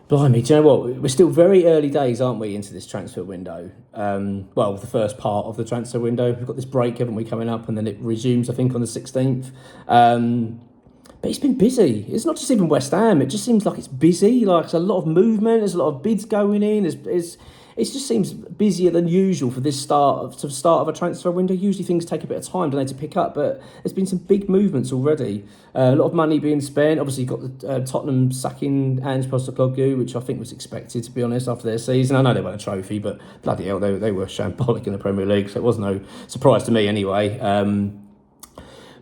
Blimey, do you know what? We're still very early days, aren't we, into this transfer window? Well, the first part of the transfer window. We've got this break, haven't we, coming up, and then it resumes, I think, on the 16th. But it's been busy. It's not just even West Ham. It just seems like it's busy. Like, there's a lot of movement. There's a lot of bids going in. It just seems busier than usual for this start of a transfer window. Usually things take a bit of time, don't they, to pick up, but there's been some big movements already. A lot of money being spent. Obviously, you've got the Tottenham sacking Ange Postecoglou, which I think was expected, to be honest, after their season. I know they won a trophy, but bloody hell, they were shambolic in the Premier League, so it was no surprise to me anyway.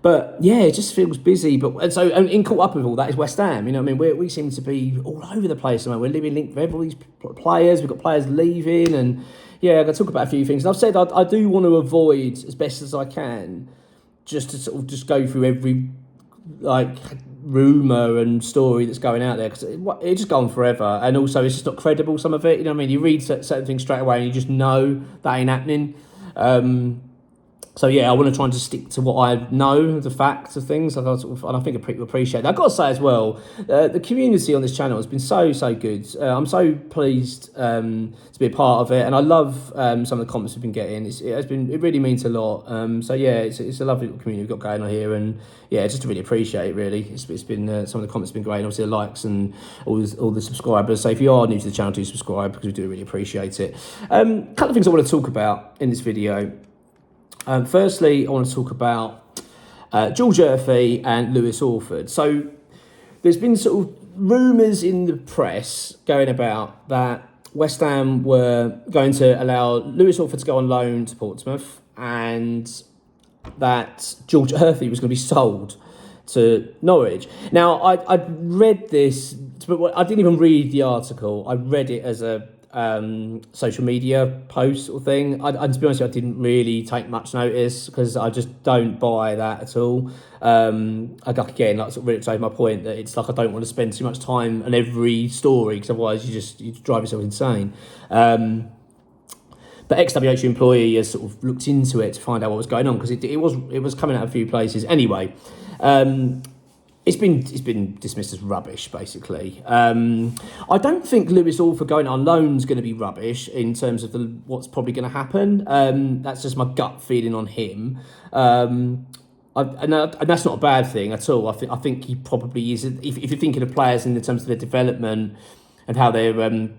But yeah, it just feels busy. And in caught up with all that is West Ham. You know, what I mean, we seem to be all over the place. We're living linked with all these players. We've got players leaving, and yeah, I'm going to talk about a few things. And I've said I do want to avoid as best as I can, just to sort of just go through every rumour and story that's going out there, because it just go on forever, and also it's just not credible, some of it. You know what I mean? You read certain things straight away, and you just know that ain't happening. So yeah, I want to try and just stick to what I know, the facts of things, and I think people appreciate that. I've got to say as well, the community on this channel has been so good. I'm so pleased to be a part of it, and I love some of the comments we've been getting. It really means a lot. So yeah, it's a lovely little community we've got going on here, and yeah, just to really appreciate it. Really, it's been some of the comments have been great. And obviously, the likes and all the subscribers. So if you are new to the channel, do subscribe, because we do really appreciate it. A couple of things I want to talk about in this video. Firstly, I want to talk about George Earthy and Lewis Orford. So there's been sort of rumours in the press going about that West Ham were going to allow Lewis Orford to go on loan to Portsmouth, and that George Earthy was going to be sold to Norwich. Now, I read this, but I didn't even read the article. I read it as a social media post or thing. To be honest with you, I didn't really take much notice, because I just don't buy that at all. Again, like, sort of reiterate my point that it's like I don't want to spend too much time on every story, because otherwise you drive yourself insane. But ex-WHU employee has sort of looked into it to find out what was going on, because it was coming out of a few places. Anyway, It's been dismissed as rubbish, basically. I don't think Lewis Orford going on loan is going to be rubbish in terms of what's probably going to happen. That's just my gut feeling on him. And that's not a bad thing at all. I think he probably is. If you're thinking of players in terms of their development and how they're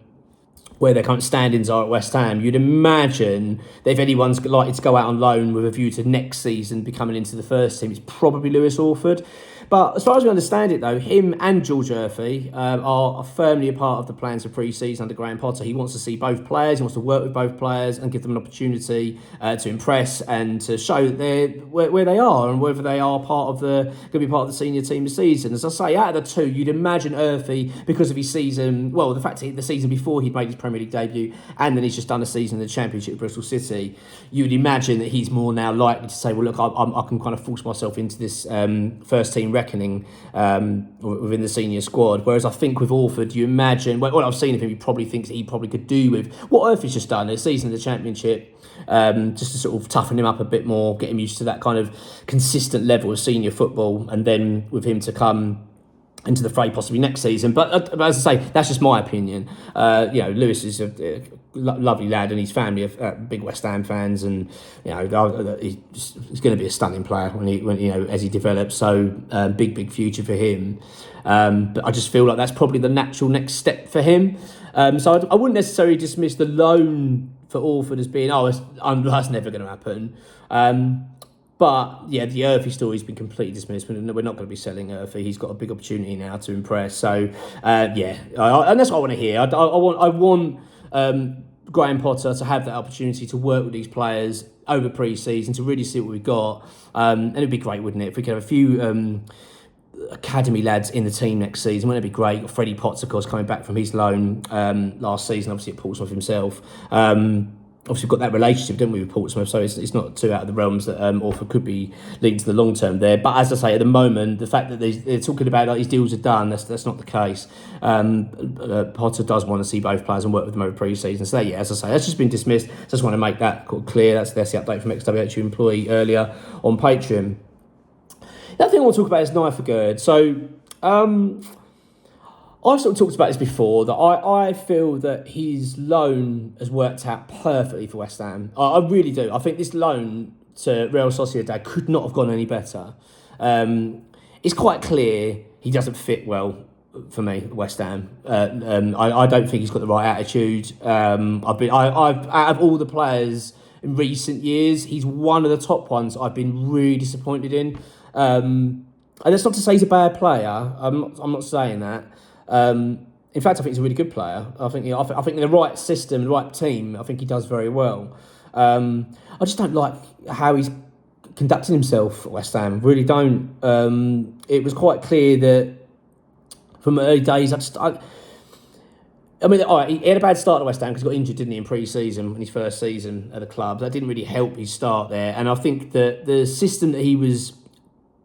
where their current standings are at West Ham, you'd imagine that if anyone's likely to go out on loan with a view to next season becoming into the first team, it's probably Lewis Orford. But as far as we understand it, though, him and George Earthy are firmly a part of the plans for pre-season under Graham Potter. He wants to see both players. He wants to work with both players and give them an opportunity to impress and to show that they're where they are, and whether they are going to be part of the senior team this season. As I say, out of the two, you'd imagine Earthy, because of his season, well, the fact that the season before he'd made his Premier League debut, and then he's just done a season in the Championship at Bristol City, you'd imagine that he's more now likely to say, well, look, I can kind of force myself into this first team reckoning within the senior squad. Whereas I think with Orford, you imagine, what I've seen of him, he probably thinks he probably could do with what Earthy's just done, a season in the Championship, just to sort of toughen him up a bit more, get him used to that kind of consistent level of senior football, and then with him to come into the fray possibly next season. But as I say, that's just my opinion. Lewis is a lovely lad, and his family are big West Ham fans, and he's going to be a stunning player when as he develops. So big future for him. But I just feel like that's probably the natural next step for him. So I wouldn't necessarily dismiss the loan for Orford as being that's never going to happen. But yeah, the Earthy story's been completely dismissed. We're not going to be selling Earthy. He's got a big opportunity now to impress. So and that's what I want to hear. I want Graham Potter to have that opportunity to work with these players over pre-season, to really see what we've got. And it'd be great, wouldn't it, if we could have a few academy lads in the team next season? Wouldn't it be great? Freddie Potts, of course, coming back from his loan last season, obviously at Portsmouth himself. Obviously, we've got that relationship, don't we, with Portsmouth, so it's not too out of the realms that Orford could be linked to the long term there. But as I say, at the moment, the fact that they're talking about these deals are done, that's not the case. Potter does want to see both players and work with them over pre-season. So yeah, as I say, that's just been dismissed. Just want to make that clear. That's the update from ex-WHU employee earlier on Patreon. The other thing I want to talk about is Nayef Aguerd. So I've sort of talked about this before, that I feel that his loan has worked out perfectly for West Ham. I really do. I think this loan to Real Sociedad could not have gone any better. It's quite clear he doesn't fit well for me, West Ham. I don't think he's got the right attitude. I've out of all the players in recent years, he's one of the top ones I've been really disappointed in. And that's not to say he's a bad player. I'm not saying that. In fact, I think he's a really good player. I think in the right system, the right team, I think he does very well. I just don't like how he's conducting himself at West Ham. Really don't. It was quite clear that from early days, I mean, all right, he had a bad start at West Ham because he got injured, didn't he, in pre-season, in his first season at the club. That didn't really help his start there. And I think that the system that he was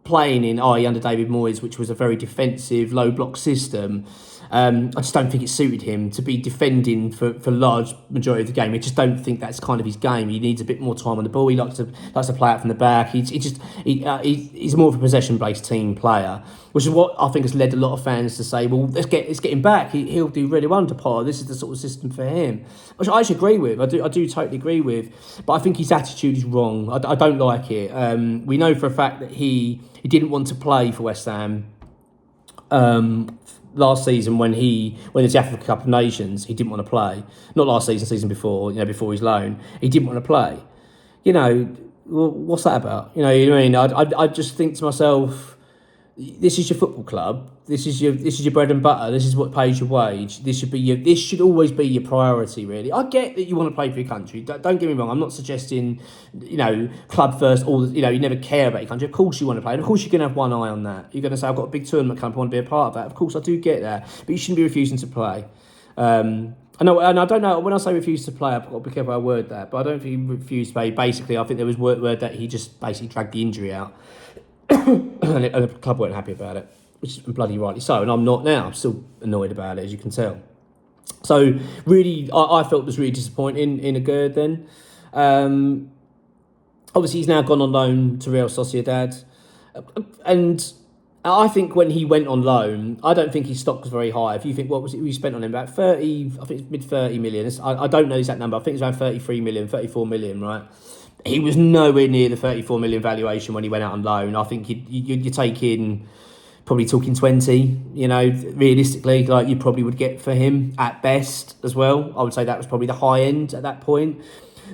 playing in, under David Moyes, which was a very defensive, low-block system, I just don't think it suited him to be defending for large majority of the game. I just don't think that's kind of his game. He needs a bit more time on the ball. He likes to play out from the back. He's more of a possession-based team player, which is what I think has led a lot of fans to say, well, let's get him back. He'll do really well under Potter. This is the sort of system for him, which I actually agree with. I do totally agree with, but I think his attitude is wrong. I don't like it. We know for a fact that he didn't want to play for West Ham. Last season when there's the Africa Cup of Nations, he didn't want to play. Not last season before, before his loan, he didn't want to play. Well, what's that about? You know what I mean? I just think to myself, this is your football club. This is your bread and butter. This is what pays your wage. This should always be your priority, really. I get that you want to play for your country. Don't get me wrong. I'm not suggesting, club first. You never care about your country. Of course you want to play, and of course you're going to have one eye on that. You're going to say, I've got a big tournament coming. I want to be a part of that. Of course I do get that, but you shouldn't be refusing to play. I know, and I don't know, when I say refuse to play, I've got to be careful how I word that, but I don't think he refused to play. Basically, I think there was word that he just basically dragged the injury out. And the club weren't happy about it, which is bloody rightly so, and I'm not now. I'm still annoyed about it, as you can tell. So really, I felt it was really disappointing in Aguerd then. Obviously, he's now gone on loan to Real Sociedad, and I think when he went on loan, I don't think his stock was very high. If you think, what was it we spent on him? About 30, I think it's mid-30 million. I don't know the exact number. I think it's around 33 million, 34 million, right? He was nowhere near the 34 million valuation when he went out on loan. I think you're taking, probably talking 20, realistically, like you probably would get for him at best as well. I would say that was probably the high end at that point.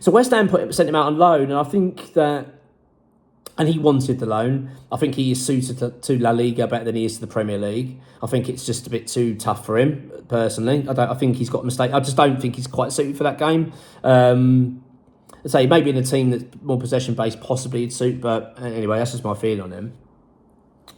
So West Ham sent him out on loan, and I think that, and he wanted the loan. I think he is suited to La Liga better than he is to the Premier League. I think it's just a bit too tough for him, personally. I think he's got a mistake. I just don't think he's quite suited for that game. I'd say maybe in a team that's more possession-based, possibly it'd suit, but anyway, that's just my feeling on him.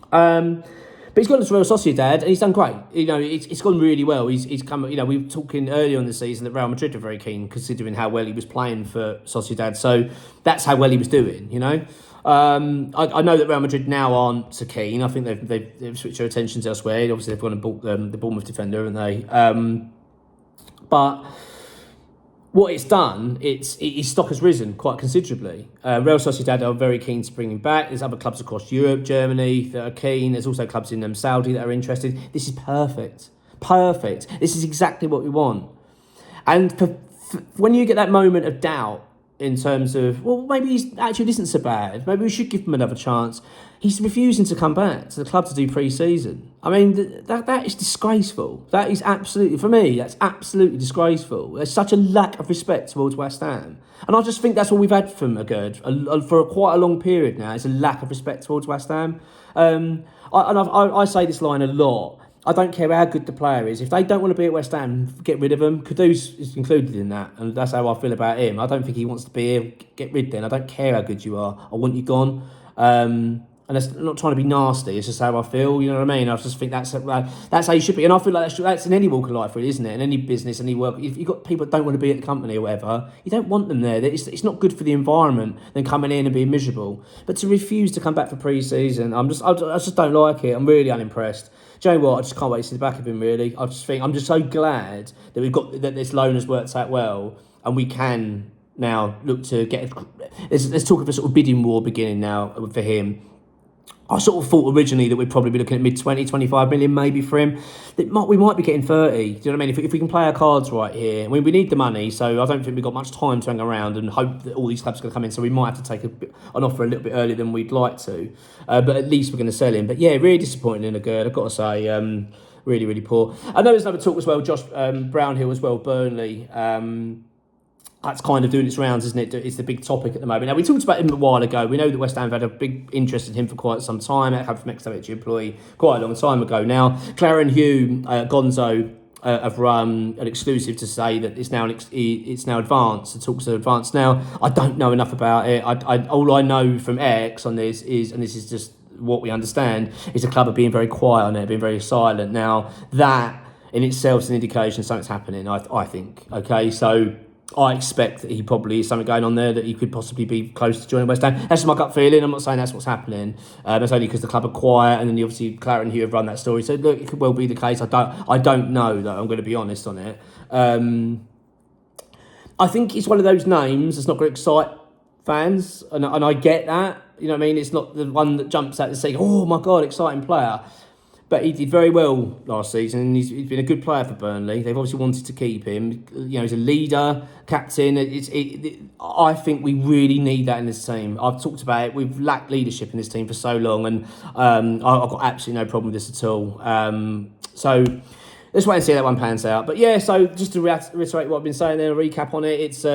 But he's gone to Real Sociedad, and he's done great. It's gone really well. He's come. We were talking earlier on the season that Real Madrid are very keen, considering how well he was playing for Sociedad. So that's how well he was doing. I know that Real Madrid now aren't so keen. I think they've switched their attentions elsewhere. Obviously, they've gone and bought the Bournemouth defender, haven't they? But what it's done, his stock has risen quite considerably. Real Sociedad are very keen to bring him back. There's other clubs across Europe, Germany, that are keen. There's also clubs in Saudi that are interested. This is perfect. Perfect. This is exactly what we want. And when you get that moment of doubt in terms of, well, maybe his attitude isn't so bad, maybe we should give him another chance, he's refusing to come back to the club to do pre-season. I mean, that is disgraceful. That is absolutely, for me, that's absolutely disgraceful. There's such a lack of respect towards West Ham. And I just think that's what we've had from Aguerd for quite a long period now. It's a lack of respect towards West Ham. I say this line a lot. I don't care how good the player is. If they don't want to be at West Ham, get rid of them. Kudus is included in that, and that's how I feel about him. I don't think he wants to be here. Get rid then. I don't care how good you are. I want you gone. And that's not trying to be nasty. It's just how I feel. You know what I mean? I just think that's how you should be. And I feel like that's in any walk of life, really, isn't it? In any business, any work. If you've got people that don't want to be at the company or whatever, you don't want them there. It's not good for the environment, them coming in and being miserable. But to refuse to come back for pre-season, I just don't like it. I'm really unimpressed. Do you know what? I just can't wait to see the back of him, really. I'm just so glad that this loan has worked out well, and we can now look to get. There's talk of a sort of bidding war beginning now for him. I sort of thought originally that we'd probably be looking at mid-20, 25 million maybe for him. We might be getting 30. Do you know what I mean? If we can play our cards right here. I mean, we need the money, so I don't think we've got much time to hang around and hope that all these clubs are going to come in. So we might have to take an offer a little bit earlier than we'd like to. But at least we're going to sell him. But yeah, really disappointing in Aguerd, I've got to say. Really, really poor. I know there's another talk as well, Josh Brownhill as well, Burnley. That's kind of doing its rounds, isn't it? It's the big topic at the moment. Now, we talked about him a while ago. We know that West Ham have had a big interest in him for quite some time. It had from ex-Davich employee quite a long time ago now. Clara and Hugh, Gonzo, have run an exclusive to say that it's now advanced. The talks are advanced now. I don't know enough about it. All I know from X on this is, and this is just what we understand, is the club are being very quiet on it, being very silent. Now, that in itself is an indication something's happening, I think. Okay, so I expect that he probably is something going on there, that he could possibly be close to joining West Ham. That's my gut feeling. I'm not saying that's what's happening. It's only because the club are quiet, and then obviously Clara and Hugh have run that story. So look, it could well be the case. I don't know, though. I'm going to be honest on it. I think it's one of those names that's not going to excite fans, and I get that. You know what I mean? It's not the one that jumps out and saying, "Oh my God, exciting player." But he did very well last season, and he's been a good player for Burnley. They've obviously wanted to keep him. You know, he's a leader, captain. I think we really need that in this team. I've talked about it. We've lacked leadership in this team for so long, and I've got absolutely no problem with this at all. So let's wait and see how that one pans out. But yeah, so just to reiterate what I've been saying there, a recap on it, it's...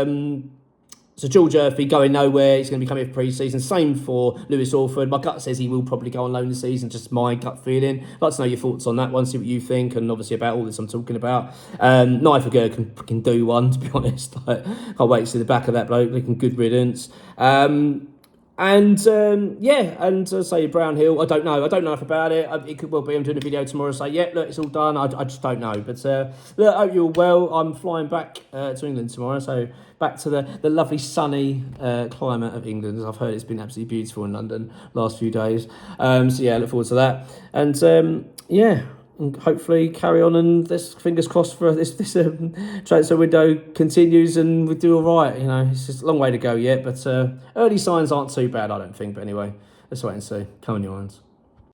So George Earthy going nowhere. He's going to be coming for pre-season. Same for Lewis Orford. My gut says he will probably go on loan this season. Just my gut feeling. I'd like to know your thoughts on that one. See what you think, and obviously about all this I'm talking about. Nayef Aguerd can do one, to be honest. Can't wait to see the back of that bloke. Looking good riddance. Say Brownhill, I don't know enough about it. It could well be I'm doing a video tomorrow say, yeah, look, it's all done. I just don't know. But look, I hope you're all well. I'm flying back to England tomorrow, so back to the lovely sunny climate of England. I've heard it's been absolutely beautiful in London last few days. So yeah, I look forward to that. And and hopefully carry on, and this fingers crossed for this transfer window continues and we do all right. You know, it's just a long way to go yet, but early signs aren't too bad, I don't think. But anyway, let's wait and see. Come on, your hands.